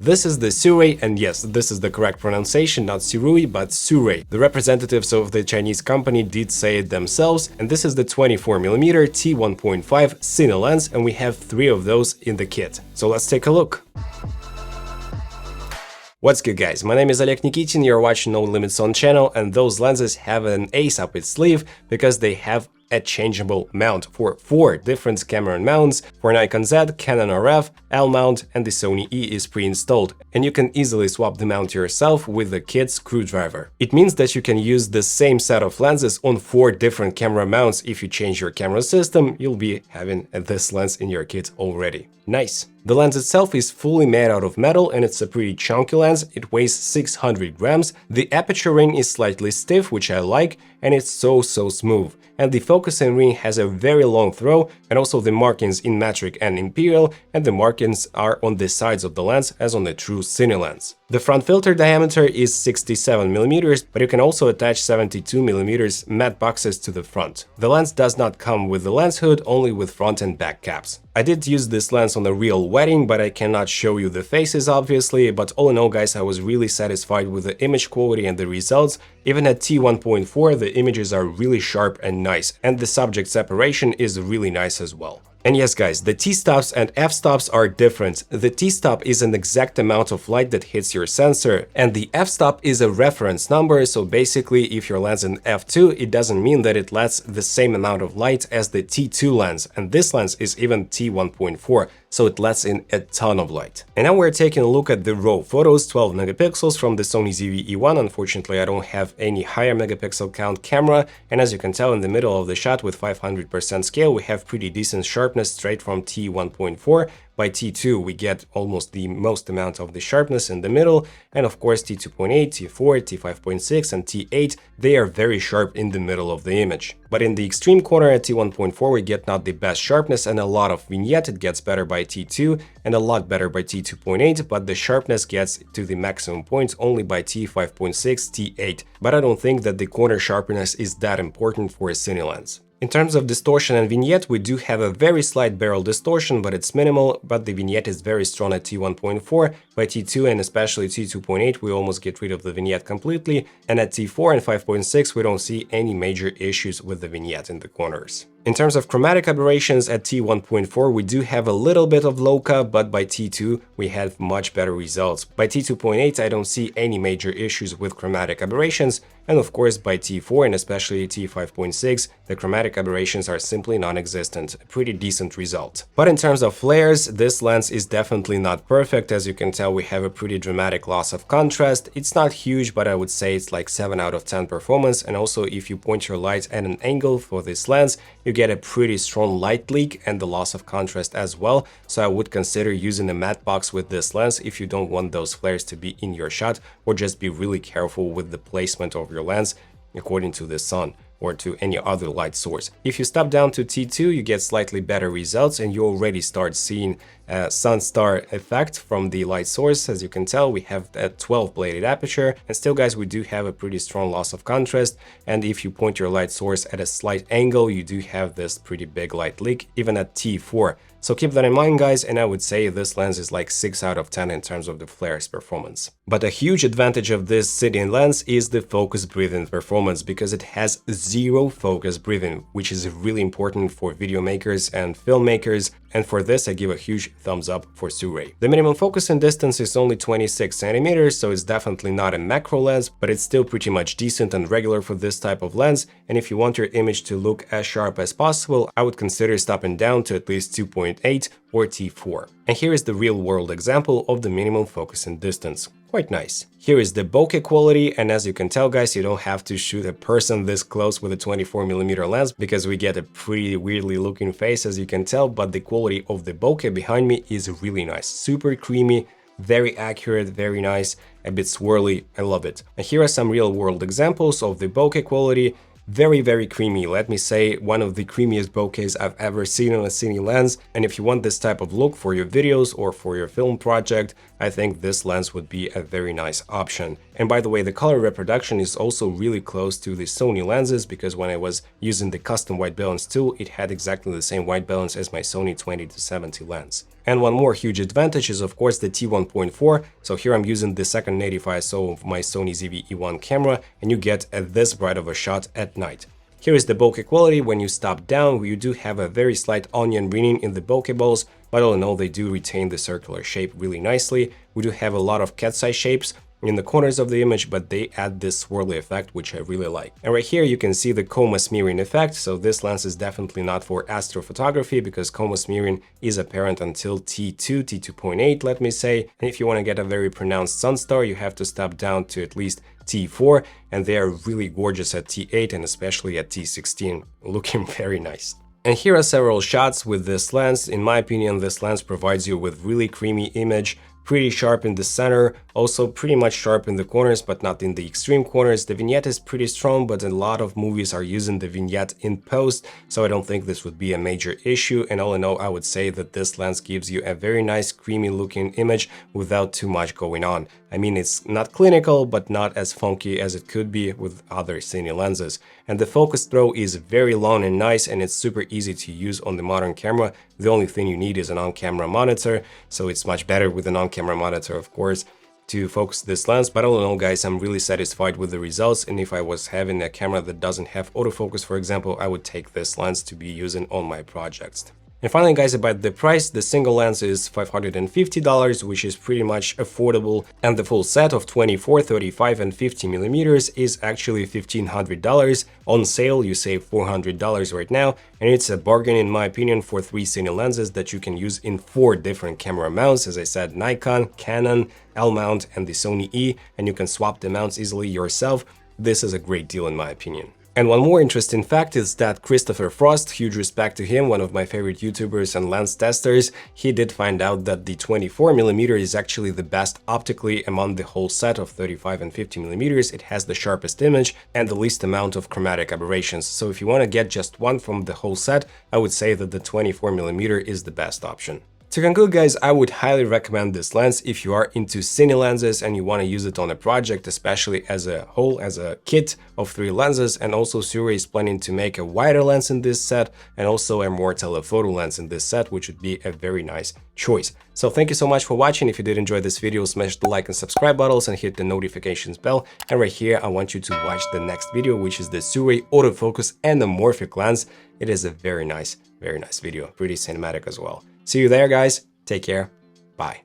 This is the Sirui, and yes, this is the correct pronunciation, not Sirui, but Sirui. The representatives of the Chinese company did say it themselves, and this is the 24mm T1.5 Cine Lens, and we have 3 of those in the kit. So let's take a look. What's good, guys? My name is Oleg Nikitin, you're watching No Limits on channel, and those lenses have an ace up its sleeve because they have a changeable mount for 4 different camera mounts. For Nikon Z, Canon RF, L mount, and the Sony E is pre-installed, and you can easily swap the mount yourself with the kit screwdriver. It means that you can use the same set of lenses on 4 different camera mounts. If you change your camera system, you'll be having this lens in your kit already. Nice! The lens itself is fully made out of metal and it's a pretty chunky lens. It weighs 600 grams. The aperture ring is slightly stiff, which I like, and it's so smooth. And the focusing ring has a very long throw, and also the markings in metric and imperial, and the markings are on the sides of the lens as on the true Cine lens. The front filter diameter is 67mm, but you can also attach 72mm matte boxes to the front. The lens does not come with the lens hood, only with front and back caps. I did use this lens on a real wedding, but I cannot show you the faces obviously, but all in all, guys, I was really satisfied with the image quality and the results. Even at T1.4, the images are really sharp and nice, and the subject separation is really nice as well. And yes, guys, the T-stops and f-stops are different. The T-stop is an exact amount of light that hits your sensor, and the f-stop is a reference number, so basically if your lens is f2, it doesn't mean that it lets the same amount of light as the T2 lens, and this lens is even T1.4, so it lets in a ton of light. And now we're taking a look at the raw photos, 12 megapixels from the Sony ZV-E1. Unfortunately, I don't have any higher megapixel count camera, and as you can tell in the middle of the shot with 500% scale, we have pretty decent sharpness straight from T1.4. By T2, we get almost the most amount of the sharpness in the middle, and of course T2.8, T4, T5.6 and T8, they are very sharp in the middle of the image. But in the extreme corner at T1.4 we get not the best sharpness and a lot of vignette. It gets better by T2 and a lot better by T2.8, but the sharpness gets to the maximum point only by T5.6, T8. But I don't think that the corner sharpness is that important for a Cine lens. In terms of distortion and vignette, we do have a very slight barrel distortion, but it's minimal, but the vignette is very strong at T1.4. By T2 and especially T2.8, we almost get rid of the vignette completely, and at T4 and 5.6, we don't see any major issues with the vignette in the corners. In terms of chromatic aberrations, at T1.4 we do have a little bit of bokeh, but by T2 we have much better results. By T2.8 I don't see any major issues with chromatic aberrations, and of course by T4 and especially T5.6 the chromatic aberrations are simply non-existent, a pretty decent result. But in terms of flares, this lens is definitely not perfect. As you can tell, we have a pretty dramatic loss of contrast. It's not huge, but I would say it's like 7 out of 10 performance, and also if you point your light at an angle for this lens, you get a pretty strong light leak and the loss of contrast as well, so I would consider using a matte box with this lens if you don't want those flares to be in your shot, or just be really careful with the placement of your lens according to the sun or to any other light source. If you step down to T2, you get slightly better results and you already start seeing a sun star effect from the light source. As you can tell, we have a 12-bladed aperture, and still, guys, we do have a pretty strong loss of contrast, and if you point your light source at a slight angle, you do have this pretty big light leak, even at T4. So keep that in mind, guys, and I would say this lens is like 6 out of 10 in terms of the flares performance. But a huge advantage of this Cine lens is the focus breathing performance, because it has 0 focus breathing, which is really important for video makers and filmmakers, and for this I give a huge thumbs up for Sirui. The minimum focusing distance is only 26 centimeters, so it's definitely not a macro lens, but it's still pretty much decent and regular for this type of lens, and if you want your image to look as sharp as possible, I would consider stopping down to at least 2.8 or T4. And here is the real-world example of the minimum focusing distance. Quite nice. Here is the bokeh quality, and as you can tell, guys, you don't have to shoot a person this close with a 24mm lens, because we get a pretty weirdly looking face, as you can tell, but the quality of the bokeh behind me is really nice. Super creamy, very accurate, very nice, a bit swirly, I love it. And here are some real-world examples of the bokeh quality. Very creamy, let me say, one of the creamiest bokehs I've ever seen on a Cine lens, and if you want this type of look for your videos or for your film project, I think this lens would be a very nice option. And by the way, the color reproduction is also really close to the Sony lenses, because when I was using the custom white balance tool, it had exactly the same white balance as my Sony 20-70 lens. And one more huge advantage is of course the T1.4. So here I'm using the second native ISO of my Sony ZV-E1 camera, and you get this bright of a shot at night. Here is the bokeh quality. When you stop down, you do have a very slight onion ringing in the bokeh balls, but all in all, they do retain the circular shape really nicely. We do have a lot of cat's eye shapes in the corners of the image, but they add this swirly effect, which I really like. And right here you can see the chroma smearing effect. So this lens is definitely not for astrophotography because chroma smearing is apparent until T2, T2.8, let me say. And if you want to get a very pronounced sunstar, you have to stop down to at least T4, and they are really gorgeous at T8 and especially at T16, looking very nice. And here are several shots with this lens. In my opinion, this lens provides you with really creamy image, pretty sharp in the center, also pretty much sharp in the corners, but not in the extreme corners. The vignette is pretty strong, but a lot of movies are using the vignette in post, so I don't think this would be a major issue. And all in all, I would say that this lens gives you a very nice creamy looking image without too much going on. I mean, it's not clinical, but not as funky as it could be with other Cine lenses. And the focus throw is very long and nice, and it's super easy to use on the modern camera. The only thing you need is an on-camera monitor, so it's much better with an on-camera monitor, of course, to focus this lens. But all in all, guys, I'm really satisfied with the results, and if I was having a camera that doesn't have autofocus, for example, I would take this lens to be using on my projects. And finally, guys, about the price, the single lens is $550, which is pretty much affordable, and the full set of 24, 35, and 50mm is actually $1,500. On sale, you save $400 right now, and it's a bargain in my opinion for 3 Cine lenses that you can use in 4 different camera mounts. As I said, Nikon, Canon, L mount, and the Sony E, and you can swap the mounts easily yourself. This is a great deal in my opinion. And one more interesting fact is that Christopher Frost, huge respect to him, one of my favorite YouTubers and lens testers, he did find out that the 24mm is actually the best optically among the whole set of 35 and 50mm. It has the sharpest image and the least amount of chromatic aberrations. So if you want to get just one from the whole set, I would say that the 24mm is the best option. To conclude, guys, I would highly recommend this lens if you are into Cine lenses and you want to use it on a project, especially as a whole, as a kit of 3 lenses. And also Sirui is planning to make a wider lens in this set and also a more telephoto lens in this set, which would be a very nice choice. So thank you so much for watching. If you did enjoy this video, smash the like and subscribe buttons and hit the notifications bell. And right here, I want you to watch the next video, which is the Sirui autofocus anamorphic lens. It is a very nice video, pretty cinematic as well. See you there, guys. Take care. Bye.